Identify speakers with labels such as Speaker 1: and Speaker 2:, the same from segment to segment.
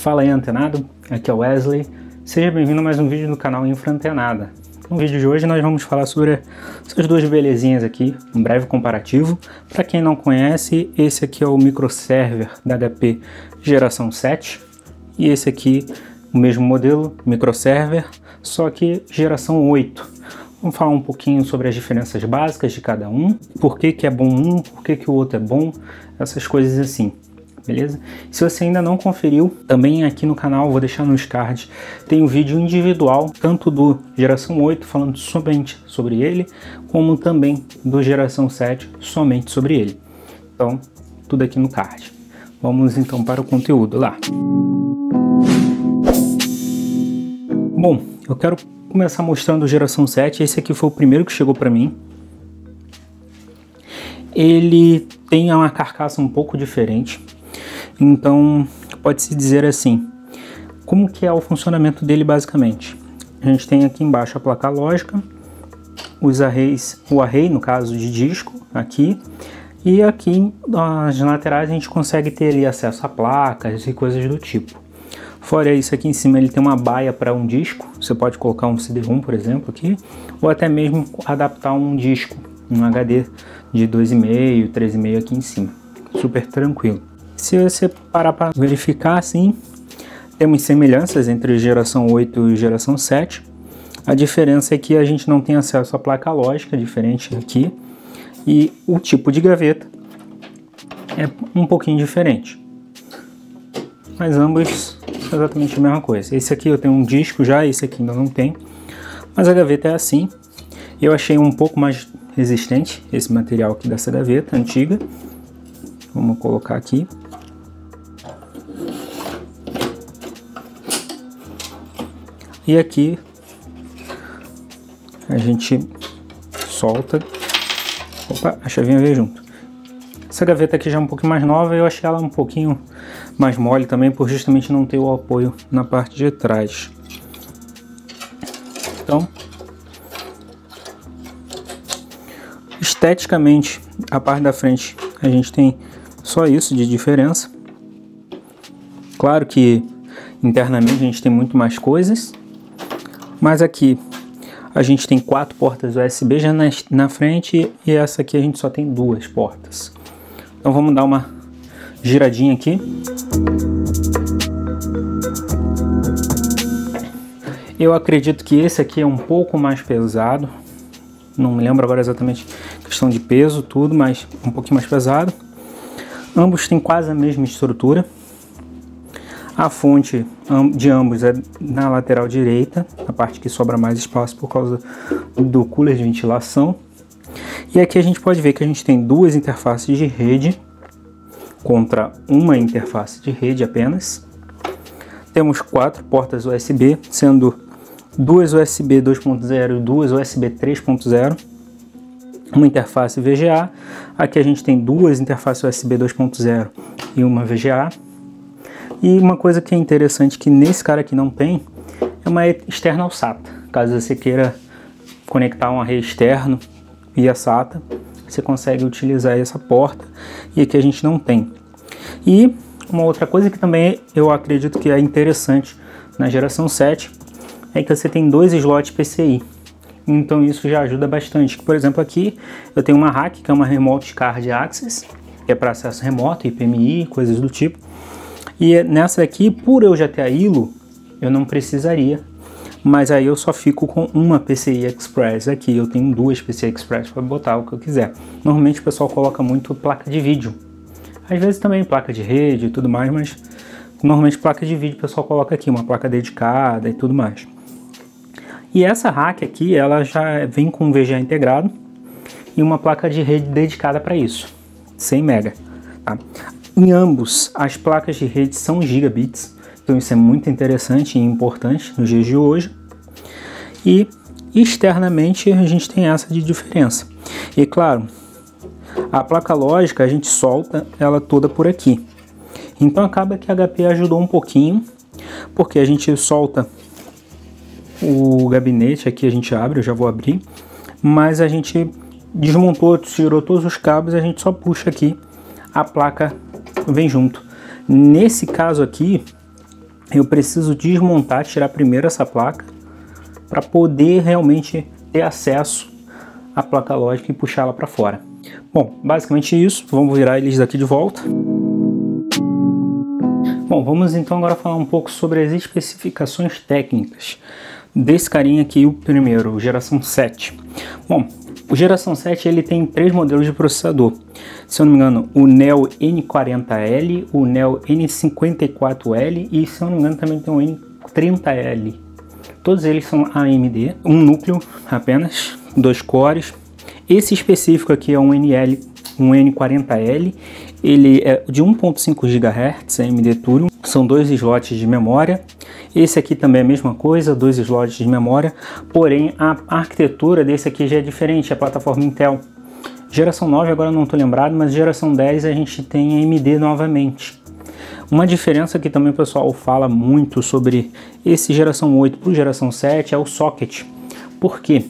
Speaker 1: Fala aí, antenado, aqui é o Wesley, seja bem-vindo a mais um vídeo do canal Infraantenada. No vídeo de hoje nós vamos falar sobre essas duas belezinhas aqui, um breve comparativo. Para quem não conhece, esse aqui é o microserver da HP geração 7 e esse aqui o mesmo modelo, microserver, só que geração 8. Vamos falar um pouquinho sobre as diferenças básicas de cada um, por que é bom um, por que o outro é bom, essas coisas assim. Beleza? Se você ainda não conferiu, também aqui no canal, vou deixar nos cards, tem um vídeo individual, tanto do geração 8, falando somente sobre ele, como também do geração 7, somente sobre ele. Então, tudo aqui no card. Vamos então para o conteúdo lá. Bom, eu quero começar mostrando o geração 7, esse aqui foi o primeiro que chegou para mim. Ele tem uma carcaça um pouco diferente. Então, pode-se dizer assim, como que é o funcionamento dele basicamente? A gente tem aqui embaixo a placa lógica, os arrays, o array no caso de disco, aqui, e aqui nas laterais a gente consegue ter ali acesso a placas e coisas do tipo. Fora isso, aqui em cima ele tem uma baia para um disco, você pode colocar um CD-ROM, por exemplo, aqui, ou até mesmo adaptar um disco, um HD de 2,5, 3,5 aqui em cima, super tranquilo. Se você parar para verificar assim, temos semelhanças entre geração 8 e geração 7. A diferença é que a gente não tem acesso à placa lógica, diferente aqui, e o tipo de gaveta é um pouquinho diferente. Mas ambos são exatamente a mesma coisa. Esse aqui eu tenho um disco já, esse aqui ainda não tem, mas a gaveta é assim. Eu achei um pouco mais resistente esse material aqui dessa gaveta antiga. Vamos colocar aqui. E aqui a gente solta. Opa, a chavinha veio junto. Essa gaveta aqui já é um pouquinho mais nova, eu achei ela um pouquinho mais mole também, por justamente não ter o apoio na parte de trás. Então, esteticamente, a parte da frente a gente tem só isso de diferença. Claro que internamente a gente tem muito mais coisas, mas aqui a gente tem 4 portas USB já na frente e essa aqui a gente só tem 2 portas. Então vamos dar uma giradinha aqui. Eu acredito que esse aqui é um pouco mais pesado. Não me lembro agora exatamente questão de peso, tudo, mas um pouquinho mais pesado. Ambos têm quase a mesma estrutura. A fonte de ambos é na lateral direita, a parte que sobra mais espaço por causa do cooler de ventilação. E aqui a gente pode ver que a gente tem 2 interfaces de rede contra uma interface de rede apenas. Temos 4 portas USB, sendo 2 USB 2.0 e 2 USB 3.0. Uma interface VGA. Aqui a gente tem 2 interfaces USB 2.0 e uma VGA. E uma coisa que é interessante que nesse cara aqui não tem é uma external SATA. Caso você queira conectar um array externo via SATA, você consegue utilizar essa porta, e aqui a gente não tem. E uma outra coisa que também eu acredito que é interessante na geração 7 é que você tem 2 slots PCI. Então isso já ajuda bastante. Por exemplo, aqui eu tenho uma rack, que é uma Remote Card Access, que é para acesso remoto, IPMI, coisas do tipo. E nessa aqui, por eu já ter a ILO, eu não precisaria, mas aí eu só fico com uma PCI Express aqui. Eu tenho 2 PCI Express para botar o que eu quiser. Normalmente o pessoal coloca muito placa de vídeo, às vezes também placa de rede e tudo mais, mas normalmente placa de vídeo o pessoal coloca aqui, uma placa dedicada e tudo mais. E essa rack aqui, ela já vem com um VGA integrado e uma placa de rede dedicada para isso, 100 MB, tá? Em ambos, as placas de rede são gigabits, então isso é muito interessante e importante nos dias de hoje. E externamente a gente tem essa de diferença. E claro, a placa lógica a gente solta ela toda por aqui. Então acaba que a HP ajudou um pouquinho, porque a gente solta o gabinete aqui, a gente abre, eu já vou abrir, mas a gente desmontou, tirou todos os cabos, a gente só puxa aqui, a placa vem junto. Nesse caso aqui, eu preciso desmontar, tirar primeiro essa placa para poder realmente ter acesso à placa lógica e puxá-la para fora. Bom, basicamente isso. Vamos virar eles daqui de volta. Bom, vamos então agora falar um pouco sobre as especificações técnicas desse carinha aqui, o primeiro, o geração 7. Bom, o geração 7 ele tem 3 modelos de processador. Se eu não me engano, o Neo N40L, o Neo N54L e, se eu não me engano, também tem o N30L. Todos eles são AMD, um núcleo apenas, 2 cores. Esse específico aqui é um N40L, ele é de 1.5 GHz, AMD Thulium, são 2 slots de memória. Esse aqui também é a mesma coisa, 2 slots de memória, porém a arquitetura desse aqui já é diferente, é a plataforma Intel. Geração 9 agora não estou lembrado, mas geração 10 a gente tem AMD novamente. Uma diferença que também o pessoal fala muito sobre esse geração 8 para o geração 7 é o socket. Por quê?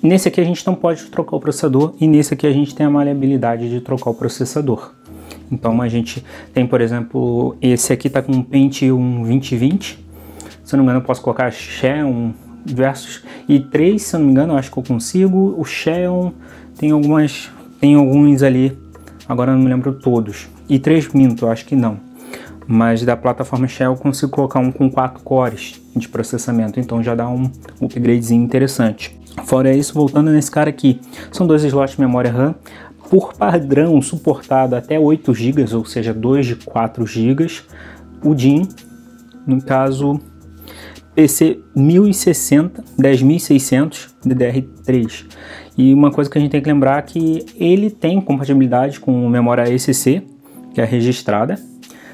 Speaker 1: Nesse aqui a gente não pode trocar o processador e nesse aqui a gente tem a maleabilidade de trocar o processador. Então a gente tem, por exemplo, esse aqui está com um Pentium 2020. Se eu não me engano eu posso colocar Xeon versus i3, se eu não me engano eu acho que eu consigo. O Xeon tem alguns ali, agora eu não me lembro todos. i3 minto, eu acho que não. Mas da plataforma Xeon eu consigo colocar um com 4 cores de processamento, então já dá um upgradezinho interessante. Fora isso, voltando nesse cara aqui, são 2 slots de memória RAM, por padrão suportado até 8 GB, ou seja, 2 de 4 GB. O DIMM, no caso, PC 1060, 10600 DDR3. E uma coisa que a gente tem que lembrar é que ele tem compatibilidade com memória ECC, que é registrada,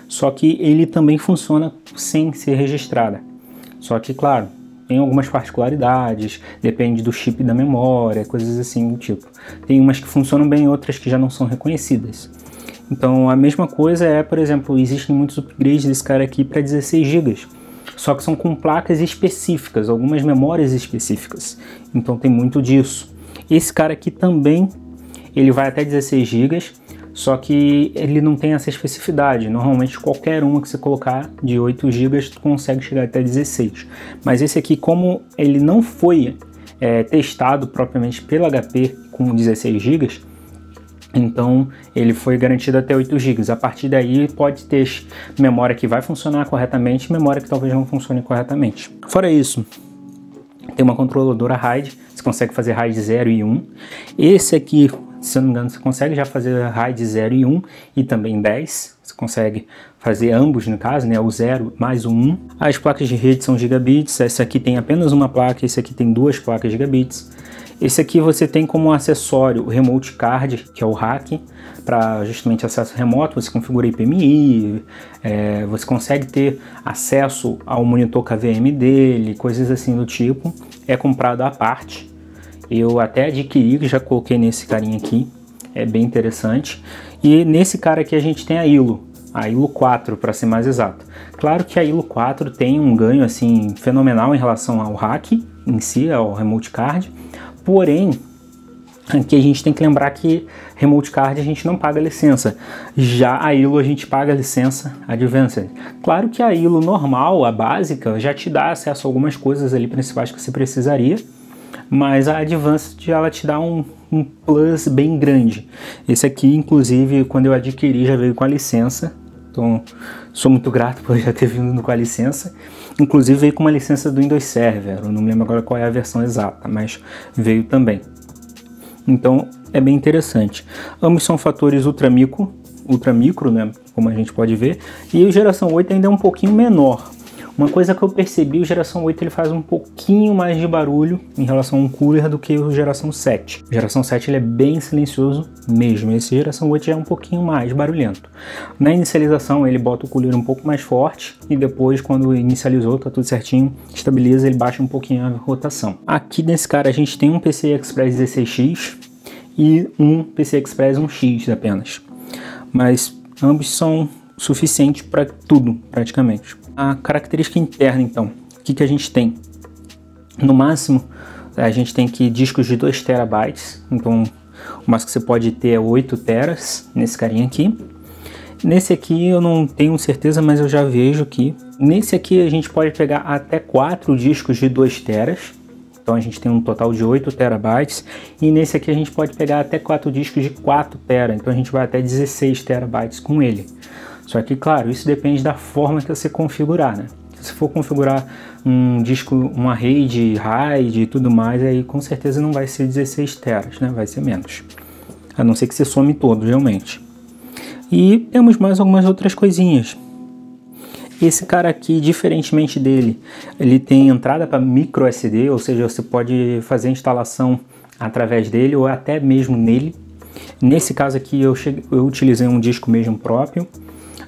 Speaker 1: só que ele também funciona sem ser registrada. Só que, claro, tem algumas particularidades, depende do chip da memória, coisas assim do tipo. Tem umas que funcionam bem, outras que já não são reconhecidas. Então a mesma coisa é, por exemplo, existem muitos upgrades desse cara aqui para 16 GB. Só que são com placas específicas, algumas memórias específicas. Então tem muito disso. Esse cara aqui também, ele vai até 16 GB, só que ele não tem essa especificidade. Normalmente qualquer uma que você colocar de 8 GB tu consegue chegar até 16. Mas esse aqui, como ele não foi testado propriamente pela HP com 16 GB, então ele foi garantido até 8 GB. A partir daí pode ter memória que vai funcionar corretamente e memória que talvez não funcione corretamente. Fora isso, tem uma controladora RAID, você consegue fazer RAID 0 e 1. Esse aqui, se eu não me engano, você consegue já fazer RAID 0 e 1 e também 10. Você consegue fazer ambos no caso, né? O 0 mais o 1. As placas de rede são gigabits. Essa aqui tem apenas uma placa, esse aqui tem 2 placas gigabits. Esse aqui você tem como acessório o Remote Card, que é o hack, para justamente acesso remoto. Você configura IPMI, você consegue ter acesso ao monitor KVM dele, coisas assim do tipo. É comprado à parte. Eu até adquiri, já coloquei nesse carinha aqui, é bem interessante. E nesse cara aqui a gente tem a ILO 4 para ser mais exato. Claro que a ILO 4 tem um ganho assim fenomenal em relação ao hack em si, ao Remote Card. Porém, aqui a gente tem que lembrar que Remote Card a gente não paga licença. Já a ILO a gente paga licença Advanced. Claro que a ILO normal, a básica, já te dá acesso a algumas coisas ali principais que você precisaria. Mas a Advanced ela te dá um plus bem grande. Esse aqui, inclusive, quando eu adquiri já veio com a licença. Então, sou muito grato por já ter vindo com a licença. Inclusive veio com uma licença do Windows Server. Eu não me lembro agora qual é a versão exata, mas veio também. Então, é bem interessante. Ambos são fatores ultramicro, né, como a gente pode ver. E o geração 8 ainda é um pouquinho menor. Uma coisa que eu percebi, o geração 8 ele faz um pouquinho mais de barulho em relação a um cooler do que o geração 7. O geração 7 ele é bem silencioso mesmo, esse geração 8 já é um pouquinho mais barulhento. Na inicialização ele bota o cooler um pouco mais forte e depois quando inicializou, tá tudo certinho, estabiliza, ele baixa um pouquinho a rotação. Aqui nesse cara a gente tem um PCI Express 16X e um PCI Express 1X apenas. Mas ambos são suficientes para tudo praticamente. A característica interna, então, o que a gente tem? No máximo, a gente tem aqui discos de 2 TB, então o máximo que você pode ter é 8 teras nesse carinha aqui. Nesse aqui eu não tenho certeza, mas eu já vejo aqui. Nesse aqui a gente pode pegar até 4 discos de 2 teras. Então a gente tem um total de 8 terabytes. E nesse aqui a gente pode pegar até 4 discos de 4 tera. Então a gente vai até 16 terabytes com ele. Só que, claro, isso depende da forma que você configurar, né? Se for configurar um disco, uma RAID, RAID e tudo mais, aí com certeza não vai ser 16 teras, né? Vai ser menos. A não ser que você some todo, realmente. E temos mais algumas outras coisinhas. Esse cara aqui, diferentemente dele, ele tem entrada para micro SD, ou seja, você pode fazer a instalação através dele ou até mesmo nele. Nesse caso aqui eu utilizei um disco mesmo próprio,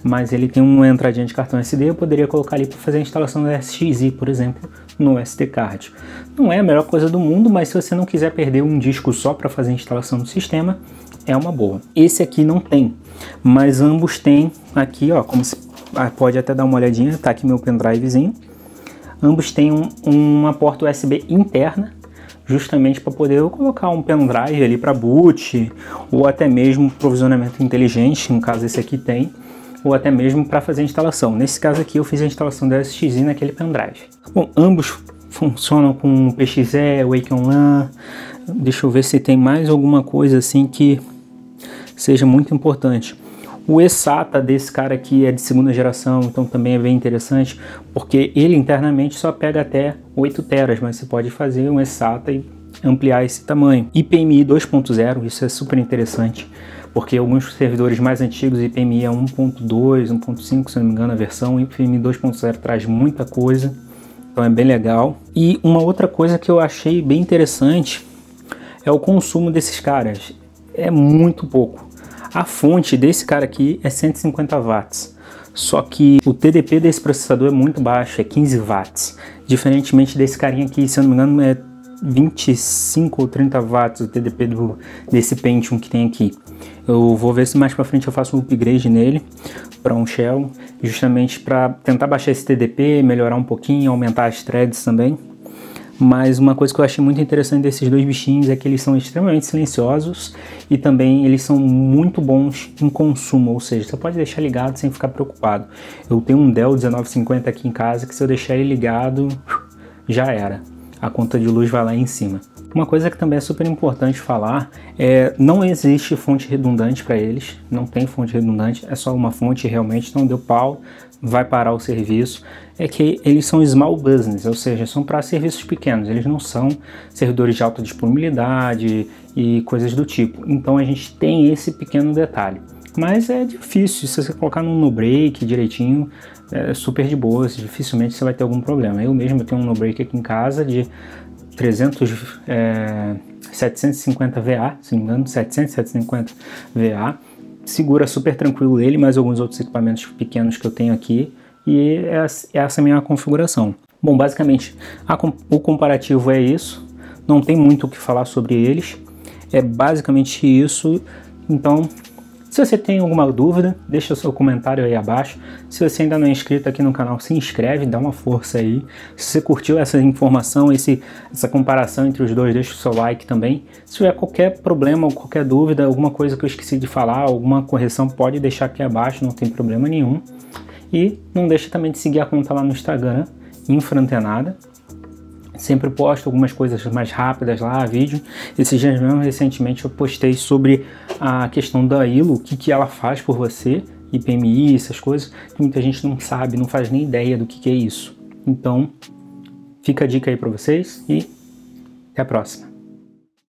Speaker 1: mas ele tem uma entradinha de cartão SD, eu poderia colocar ali para fazer a instalação da SXI, por exemplo, no SD card. Não é a melhor coisa do mundo, mas se você não quiser perder um disco só para fazer a instalação do sistema, é uma boa. Esse aqui não tem, mas ambos têm aqui, ó, como se pode até dar uma olhadinha, tá aqui meu pendrivezinho. Ambos têm uma porta USB interna, justamente para poder colocar um pendrive ali para boot, ou até mesmo provisionamento inteligente, no caso esse aqui tem, ou até mesmo para fazer a instalação. Nesse caso aqui eu fiz a instalação da SXI naquele pendrive. Bom, ambos funcionam com PXE, Wake on LAN. Deixa eu ver se tem mais alguma coisa assim que seja muito importante. O eSATA desse cara aqui é de segunda geração, então também é bem interessante, porque ele internamente só pega até 8 teras, mas você pode fazer um eSATA e ampliar esse tamanho. IPMI 2.0, isso é super interessante, porque alguns servidores mais antigos, IPMI é 1.2, 1.5, se não me engano a versão, IPMI 2.0 traz muita coisa, então é bem legal. E uma outra coisa que eu achei bem interessante é o consumo desses caras, é muito pouco. A fonte desse cara aqui é 150 watts, só que o TDP desse processador é muito baixo, é 15 watts, diferentemente desse carinha aqui, se eu não me engano é 25 ou 30 watts o TDP desse Pentium que tem aqui. Eu vou ver se mais pra frente eu faço um upgrade nele para um Shell, justamente para tentar baixar esse TDP, melhorar um pouquinho, aumentar as threads também. Mas uma coisa que eu achei muito interessante desses dois bichinhos é que eles são extremamente silenciosos e também eles são muito bons em consumo, ou seja, você pode deixar ligado sem ficar preocupado. Eu tenho um Dell 1950 aqui em casa que se eu deixar ele ligado, já era. A conta de luz vai lá em cima. Uma coisa que também é super importante falar é não existe fonte redundante para eles, não tem fonte redundante, é só uma fonte realmente, então deu pau, vai parar o serviço. É que eles são small business, ou seja, são para serviços pequenos, eles não são servidores de alta disponibilidade e coisas do tipo. Então a gente tem esse pequeno detalhe. Mas é difícil, se você colocar no break direitinho, é super de boa, dificilmente você vai ter algum problema. Eu mesmo tenho um no break aqui em casa de 750 VA, se não me engano, 750 VA, segura super tranquilo ele, mais alguns outros equipamentos pequenos que eu tenho aqui, e essa é a minha configuração. Bom, basicamente, o comparativo é isso, não tem muito o que falar sobre eles, é basicamente isso. Então, se você tem alguma dúvida, deixa o seu comentário aí abaixo. Se você ainda não é inscrito aqui no canal, se inscreve, dá uma força aí. Se você curtiu essa informação, essa comparação entre os dois, deixa o seu like também. Se tiver qualquer problema ou qualquer dúvida, alguma coisa que eu esqueci de falar, alguma correção, pode deixar aqui abaixo, não tem problema nenhum. E não deixe também de seguir a conta lá no Instagram, Infraantenada. Sempre posto algumas coisas mais rápidas lá, vídeo. Esses dias mesmo, recentemente, eu postei sobre a questão da ILO, o que ela faz por você, IPMI, essas coisas, que muita gente não sabe, não faz nem ideia do que é isso. Então, fica a dica aí para vocês e até a próxima.